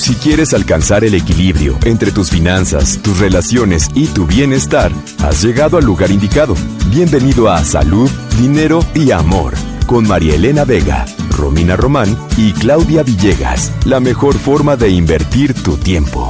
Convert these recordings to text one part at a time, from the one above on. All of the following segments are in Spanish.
Si quieres alcanzar el equilibrio entre tus finanzas, tus relaciones y tu bienestar, has llegado al lugar indicado. Bienvenido a Salud, Dinero y Amor, con María Elena Vega, Romina Román y Claudia Villegas. La mejor forma de invertir tu tiempo.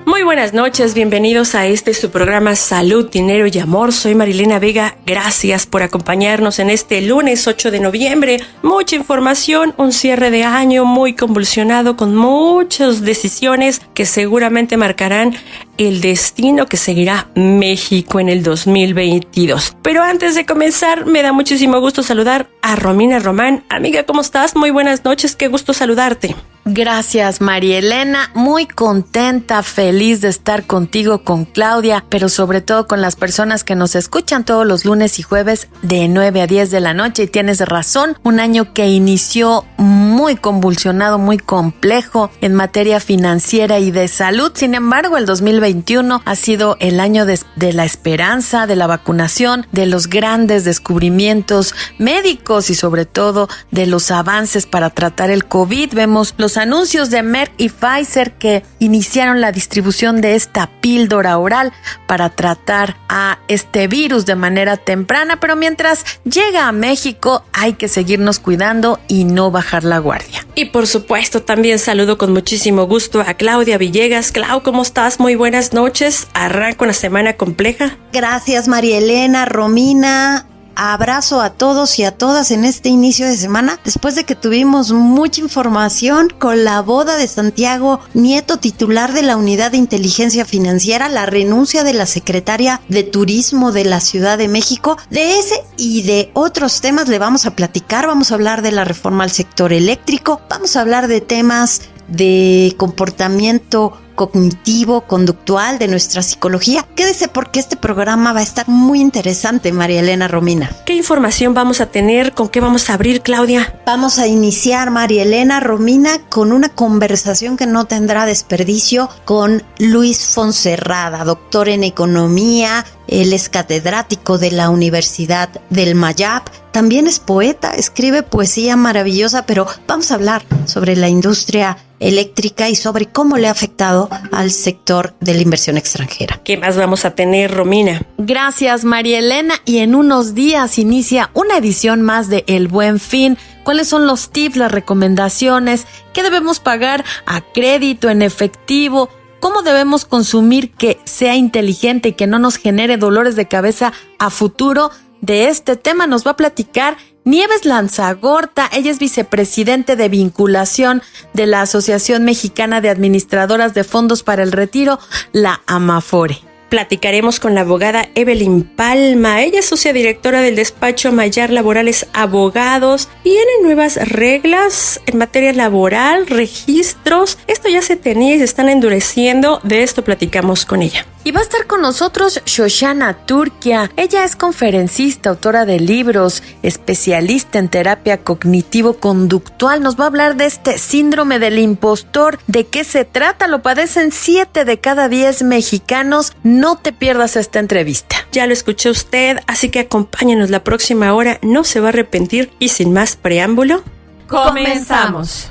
Muy buenas noches, bienvenidos a su programa Salud, Dinero y Amor. Soy Marilena Vega, gracias por acompañarnos en este lunes 8 de noviembre. Mucha información, un cierre de año muy convulsionado con muchas decisiones que seguramente marcarán el destino que seguirá México en el 2022. Pero antes de comenzar, me da muchísimo gusto saludar a Romina Román. Amiga, ¿cómo estás? Muy buenas noches, qué gusto saludarte. Gracias, María Elena. Muy contenta, feliz de estar contigo, con Claudia, pero sobre todo con las personas que nos escuchan todos los lunes y jueves de 9 a 10 de la noche. Y tienes razón, un año que inició muy convulsionado, muy complejo en materia financiera y de salud. Sin embargo, el 2021 ha sido el año de la esperanza, de la vacunación, de los grandes descubrimientos médicos y sobre todo de los avances para tratar el COVID. Vemos los anuncios de Merck y Pfizer que iniciaron la distribución de esta píldora oral para tratar a este virus de manera temprana, pero mientras llega a México hay que seguirnos cuidando y no bajar la guardia. Y por supuesto también saludo con muchísimo gusto a Claudia Villegas. Clau, ¿cómo estás? Muy buenas noches. Arranca una semana compleja. Gracias, María Elena, Romina. Abrazo a todos y a todas en este inicio de semana, después de que tuvimos mucha información con la boda de Santiago Nieto, titular de la Unidad de Inteligencia Financiera, la renuncia de la secretaria de Turismo de la Ciudad de México. De ese y de otros temas le vamos a platicar. Vamos a hablar de la reforma al sector eléctrico, vamos a hablar de temas de comportamiento cognitivo, conductual, de nuestra psicología. Quédese porque este programa va a estar muy interesante, María Elena, Romina. ¿Qué información vamos a tener? ¿Con qué vamos a abrir, Claudia? Vamos a iniciar, María Elena, Romina, con una conversación que no tendrá desperdicio con Luis Fonserrada, doctor en economía. Él es catedrático de la Universidad del Mayab. También es poeta, escribe poesía maravillosa, pero vamos a hablar sobre la industria eléctrica y sobre cómo le ha afectado al sector de la inversión extranjera. ¿Qué más vamos a tener, Romina? Gracias, María Elena, y en unos días inicia una edición más de El Buen Fin. ¿Cuáles son los tips, las recomendaciones? ¿Qué debemos pagar a crédito, en efectivo? ¿Cómo debemos consumir que sea inteligente y que no nos genere dolores de cabeza a futuro? De este tema nos va a platicar Nieves Lanzagorta. Ella es vicepresidente de vinculación de la Asociación Mexicana de Administradoras de Fondos para el Retiro, la AMAFORE. Platicaremos con la abogada Evelyn Palma. Ella es socia directora del despacho Mayar Laborales Abogados. Vienen nuevas reglas en materia laboral, registros. Esto ya se tenía y se están endureciendo. De esto platicamos con ella. Y va a estar con nosotros Shoshana Turquia. Ella es conferencista, autora de libros, especialista en terapia cognitivo-conductual. Nos va a hablar de este síndrome del impostor. ¿De qué se trata? Lo padecen 7 de cada 10 mexicanos. No te pierdas esta entrevista. Ya lo escuchó usted, así que acompáñenos la próxima hora. No se va a arrepentir. Y sin más preámbulo, comenzamos.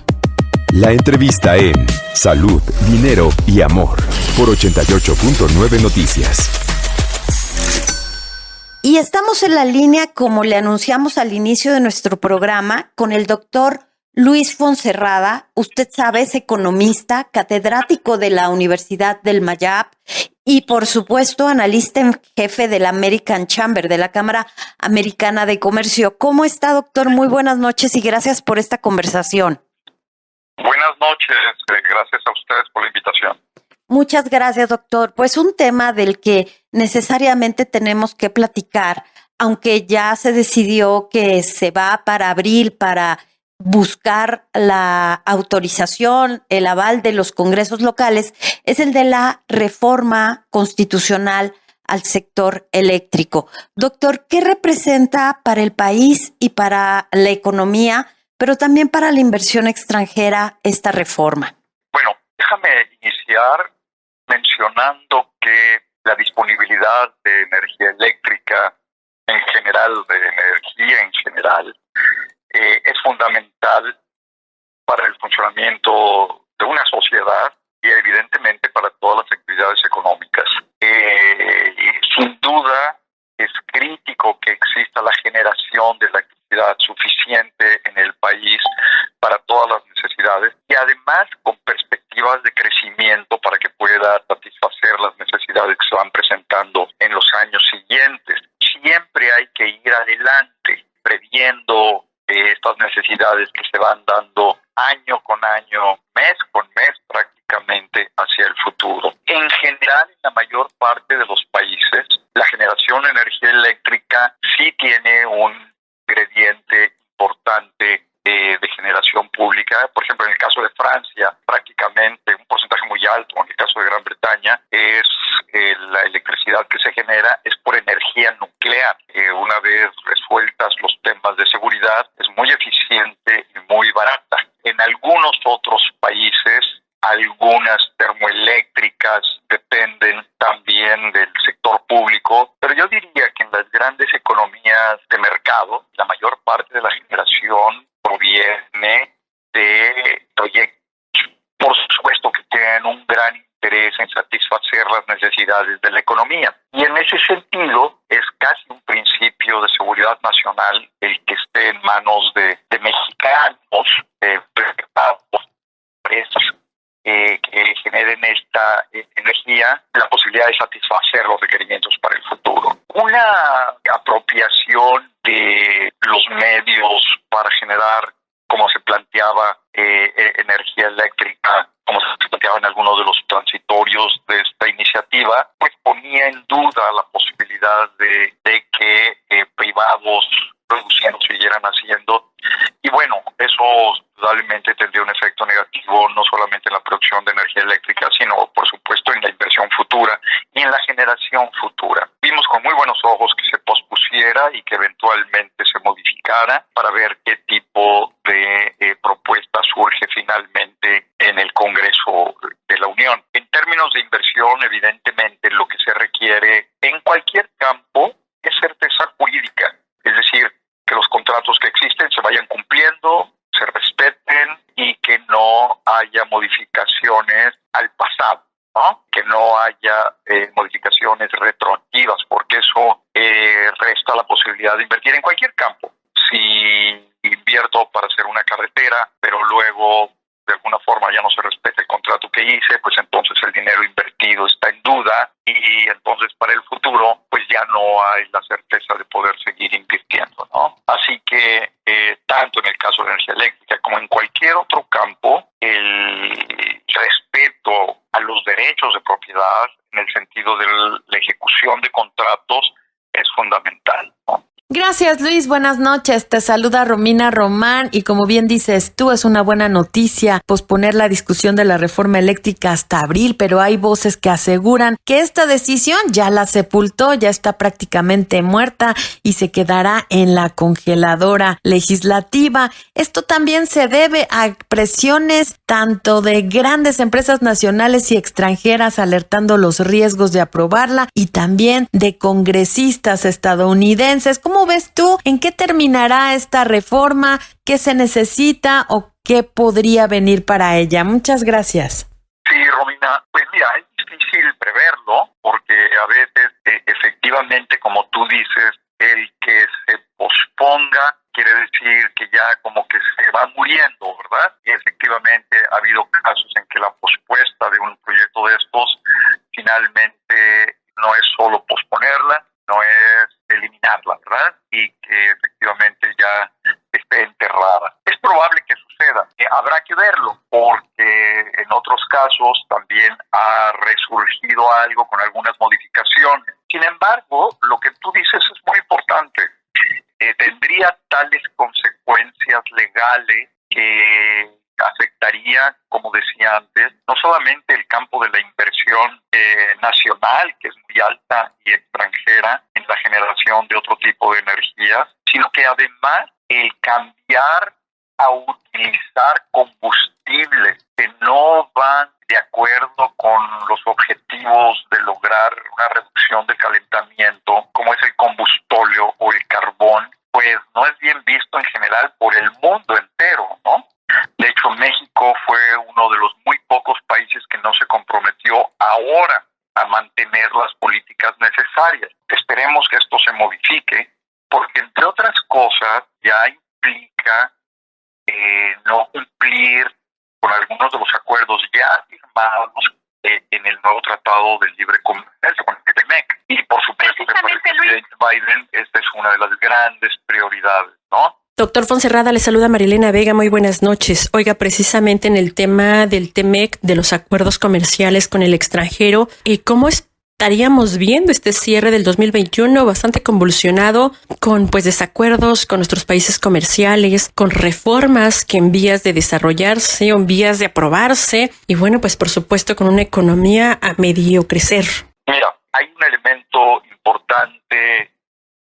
La entrevista en Salud, Dinero y Amor por 88.9 Noticias. Y estamos en la línea, como le anunciamos al inicio de nuestro programa, con el doctor Luis Fonserrada. Usted sabe, es economista, catedrático de la Universidad del Mayab y, por supuesto, analista en jefe de la American Chamber, de la Cámara Americana de Comercio. ¿Cómo está, doctor? Muy buenas noches y gracias por esta conversación. Buenas noches, gracias a ustedes por la invitación. Muchas gracias, doctor. Pues un tema del que necesariamente tenemos que platicar, aunque ya se decidió que se va para abril para buscar la autorización, el aval de los congresos locales, es el de la reforma constitucional al sector eléctrico. Doctor, ¿qué representa para el país y para la economía, pero también para la inversión extranjera esta reforma? Bueno, déjame iniciar mencionando que la disponibilidad de energía eléctrica en general, de energía en general, es fundamental para el funcionamiento de una sociedad y evidentemente para todas las actividades económicas. Y sin duda es crítico que exista la generación de electricidad suficiente en el país para todas las necesidades y además con perspectivas de crecimiento para que pueda satisfacer las necesidades que se van presentando en los años siguientes. Siempre hay que ir adelante, previendo estas necesidades que se van dando año con año, mes con mes prácticamente hacia el futuro. En general, en la mayor parte de los países, la generación de energía eléctrica sí tiene un ingrediente importante de generación pública. Por ejemplo, en el caso de Francia, prácticamente un porcentaje muy alto, en el caso de Gran Bretaña, es la electricidad que se genera es por energía nuclear. Una vez resueltas los temas de seguridad, es muy eficiente y muy barata. En algunos otros países, algunas termoeléctricas dependen también del sector público, pero yo diría que en las grandes economías de mercado, la mayor parte de la generación proviene de proyectos, por supuesto, que tienen un gran interés en satisfacer las necesidades de la economía. Y en ese sentido, es casi un principio de seguridad nacional el que esté en manos de mexicanos, empresas que generen esta energía, la posibilidad de satisfacer los requerimientos para el futuro. Una apropiación de los medios para generar, como se planteaba, energía eléctrica, como se planteaba en algunos de los transitorios de esta iniciativa, pues ponía en duda la posibilidad de que privados produciendo siguieran haciendo. Y bueno, eso probablemente tendría un efecto negativo no solamente en la producción de energía eléctrica, sino por supuesto en la inversión futura y en la generación futura. Vimos con muy buenos ojos que se pospusiera y que eventualmente se modificara para ver qué tipo de propuesta surge finalmente en el Congreso de la Unión. En términos de inversión, evidentemente lo que se requiere en cualquier campo es certeza jurídica, es decir, que los contratos que existen se vayan cumpliendo, se respeten y que no haya modificaciones al pasado, ¿no? Que no haya modificaciones retroactivas, porque eso resta la posibilidad de invertir en cualquier campo. Si invierto para hacer una carretera, pero luego de alguna forma ya no se respeta el contrato que hice, pues entonces el dinero invertido está en duda y entonces para el futuro pues ya no hay la certeza de poder seguir invirtiendo, ¿no? Así que tanto en el caso de energía eléctrica como en cualquier otro campo, el respeto a los derechos de propiedad en el sentido de la ejecución de contratos es fundamental, ¿no? Gracias, Luis. Buenas noches. Te saluda Romina Román y como bien dices tú, es una buena noticia posponer la discusión de la reforma eléctrica hasta abril, pero hay voces que aseguran que esta decisión ya la sepultó, ya está prácticamente muerta y se quedará en la congeladora legislativa. Esto también se debe a presiones tanto de grandes empresas nacionales y extranjeras alertando los riesgos de aprobarla y también de congresistas estadounidenses. ¿Cómo ves tú? ¿En qué terminará esta reforma? ¿Qué se necesita o qué podría venir para ella? Muchas gracias. Sí, Romina, pues mira, es difícil preverlo porque a veces efectivamente, como tú dices, el que se posponga quiere decir que ya como que se va muriendo, ¿verdad? Y efectivamente ha habido casos en que la pospuesta de un proyecto de estos finalmente no es solo posponerla, no es eliminarla, ¿verdad? Y que efectivamente ya esté enterrada. Es probable que suceda. Habrá que verlo, porque en otros casos también ha resurgido algo con algunas modificaciones. Sin embargo, lo que tú dices es muy importante. Tendría tales consecuencias legales que afectaría, como decía antes, no solamente el campo de la inversión nacional, que es muy alta, y extranjera en la generación de otro tipo de energías, sino que además el cambiar a utilizar combustibles que no van de acuerdo con los objetivos de lograr una reducción del calentamiento, como es el combustóleo o el carbón, pues no es bien visto en general por el mundo entero, ¿no? De hecho, fue uno de los muy pocos países que no se comprometió ahora a mantener las políticas necesarias. Esperemos que esto se modifique, porque entre otras cosas ya implica no cumplir con algunos de los acuerdos ya firmados en el nuevo Tratado de Libre Comercio, con el TEMEC. Y por supuesto que para el presidente Biden esta es una de las grandes prioridades, ¿no? Doctor Fonserrada, le saluda Marilena Vega, muy buenas noches. Oiga, precisamente en el tema del TEMEC, de los acuerdos comerciales con el extranjero, ¿cómo estaríamos viendo este cierre del 2021 bastante convulsionado, con desacuerdos con nuestros países comerciales, con reformas que en vías de desarrollarse o en vías de aprobarse, y bueno, pues por supuesto con una economía a medio crecer? Mira, hay un elemento importante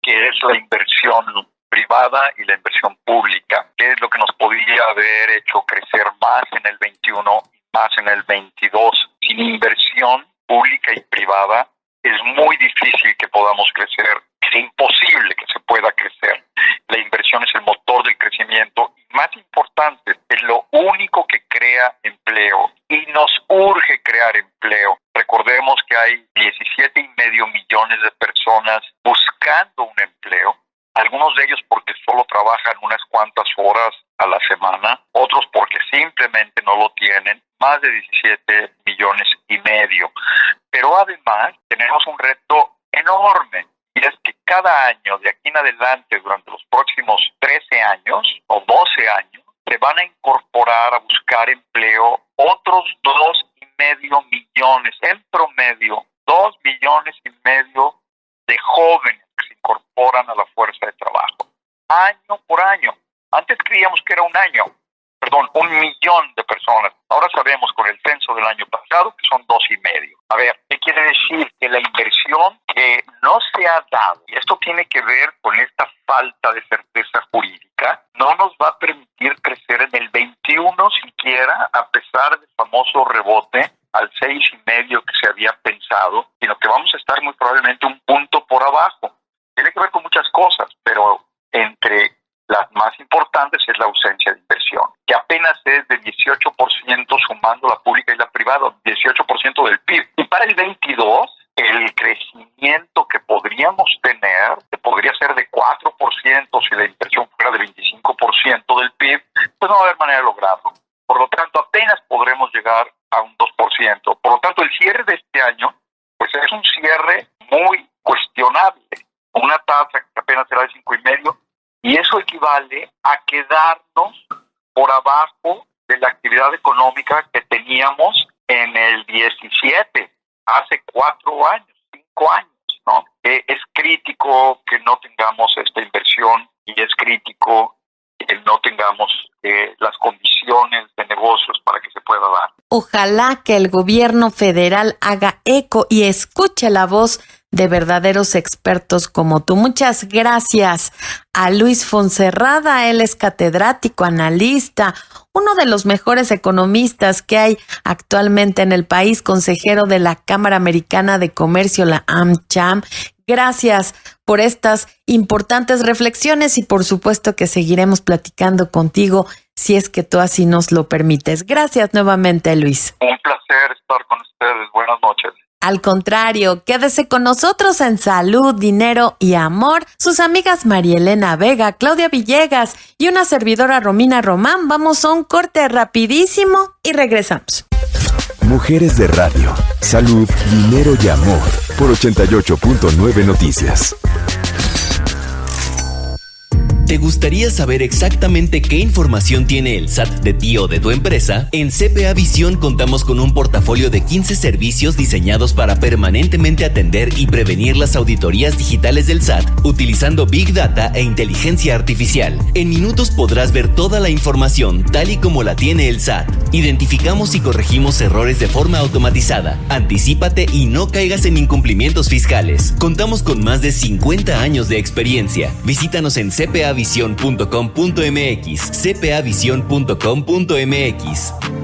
que es la inversión privada y la inversión pública, que es lo que nos podría haber hecho crecer más en el 21 y más en el 22. Sin inversión pública y privada es muy difícil que podamos crecer, es imposible que se pueda crecer. La inversión es el motor del crecimiento y, más importante, es lo único que crea empleo y nos urge crear empleo. Recordemos que hay 17.5 millones de personas buscando un empleo, algunos de ellos porque solo trabajan unas cuantas horas a la semana, otros porque simplemente no lo tienen, más de 17.5 millones. Pero además tenemos un reto enorme, y es que cada año de aquí en adelante, durante los próximos 13 años o 12 años, se van a incorporar a buscar empleo otros 2.5 millones, en promedio 2.5 millones de jóvenes que se incorporan a la fuerza de trabajo, año por año. Antes creíamos que era 1 millón de personas. Ahora sabemos con el censo del año pasado que son 2.5. A ver, ¿qué quiere decir? Que la inversión que no se ha dado, y esto tiene que ver con esta falta de certeza jurídica, no nos va a permitir crecer en el 21 siquiera, a pesar del famoso rebote al 6.5 que se había pensado, sino que vamos a estar muy probablemente un punto por abajo. Tiene que ver con muchas cosas, pero entre las más importantes es la ausencia de inversión, que apenas es de 18% sumando la pública y la privada, 18% del PIB. Y para el 22, el crecimiento que podríamos tener, que podría ser de 4% si la inversión fuera de 25% del PIB, pues no va a haber manera de lograrlo. Por lo tanto, apenas podremos llegar a un 2%. Por lo tanto, el cierre de este año, pues es un cierre muy cuestionable, una tasa que apenas será de 5.5%, y eso equivale a quedarnos por abajo de la actividad económica que teníamos en el 17, hace 4 años, 5 años, ¿no? Es crítico que no tengamos esta inversión y es crítico que no tengamos las condiciones de negocios para que se pueda dar. Ojalá que el gobierno federal haga eco y escuche la voz de verdaderos expertos como tú. Muchas gracias a Luis Fonserrada. Él es catedrático, analista, uno de los mejores economistas que hay actualmente en el país, consejero de la Cámara Americana de Comercio, la AmCham. Gracias por estas importantes reflexiones y por supuesto que seguiremos platicando contigo si es que tú así nos lo permites. Gracias nuevamente, Luis. Un placer estar con ustedes. Buenas noches. Al contrario, quédese con nosotros en Salud, Dinero y Amor. Sus amigas Marielena Vega, Claudia Villegas y una servidora Romina Román. Vamos a un corte rapidísimo y regresamos. Mujeres de Radio, Salud, Dinero y Amor por 88.9 Noticias. ¿Te gustaría saber exactamente qué información tiene el SAT de ti o de tu empresa? En CPA Visión contamos con un portafolio de 15 servicios diseñados para permanentemente atender y prevenir las auditorías digitales del SAT, utilizando Big Data e inteligencia artificial. En minutos podrás ver toda la información tal y como la tiene el SAT. Identificamos y corregimos errores de forma automatizada. Anticípate y no caigas en incumplimientos fiscales. Contamos con más de 50 años de experiencia. Visítanos en cpavision.com.mx, cpavision.com.mx.